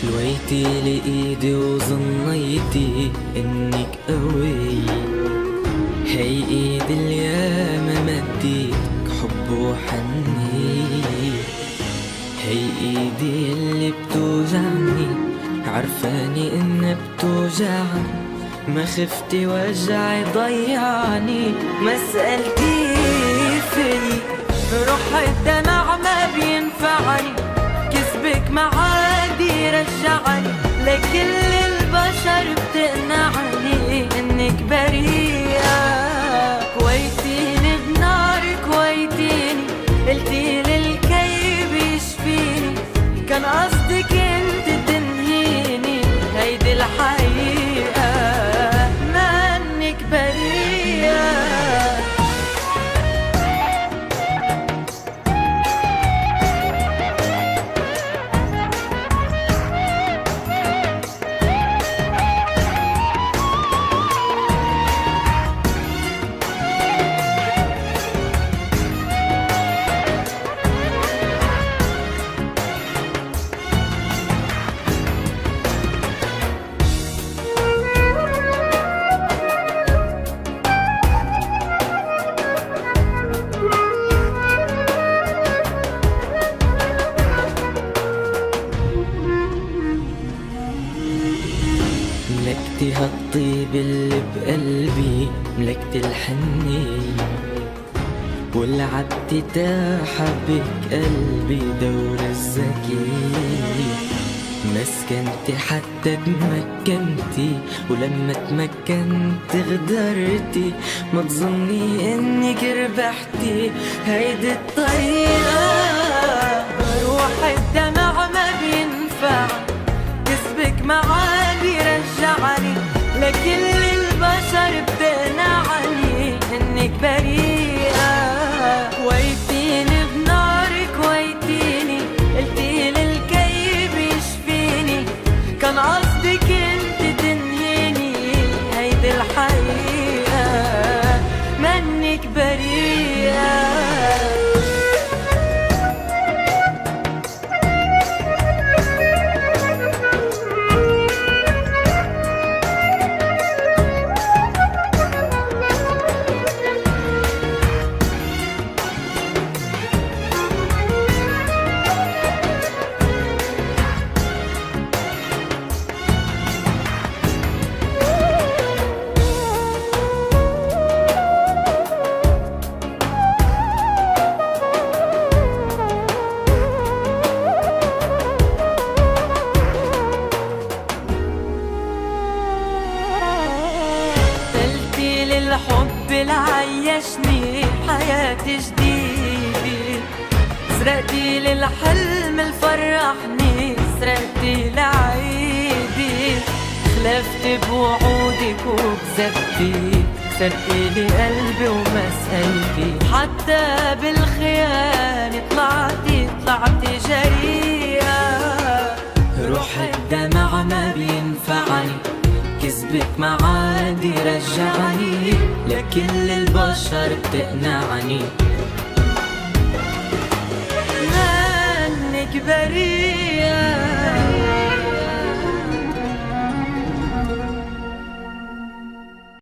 لويتي لإيدي وظنيتي إنك قوي، هي إيدي الياما مديتك حب وحني، هي إيدي اللي بتوجعني عرفاني إنها بتوجعني، ما خفتي وجعي ضيعني، ما سألتي فيني روح الدمع ما بينفعني، كسبك معادي رجعني، لكل البشر بتقنعني انك بريئة، كويتيني بنارك كويتيني، قلتيلي الكيب يشفيني، كان قصدك انت تنهيني، هيدي الحقيقة ما انك بريئة. ملكتي هالطيب اللي بقلبي، ملكتي الحنية ولعبتي تحبك قلبي دور الذكي، مسكنتي حتى تمكنتي، ولما تمكنت غدرتي، ما تظني انك ربحتي، هيدي الطريقة روح الدمع ما بينفع، كسبك معادي رجعني، لكل البشر بتقنعني انك بريئة، كويتيني بنارك كويتيني، قلتيلي الكيب يشفيني، كان قصدك انت تنهيني، هيدي الحقيقة منك بريئة. الحب اللي عيشني حياة جديدة، سرقتي للحلم اللي فرحني، سرقتي لعيدي، خلفتي بوعودك وكذبتي، كسرتي لي قلبي وما سألتي، حتى بالخيانة طلعتي جريئة، روح الدمع ما بينفعني، كذبك معادي رجعني، لكل البشر بتقنعني منك بريئة.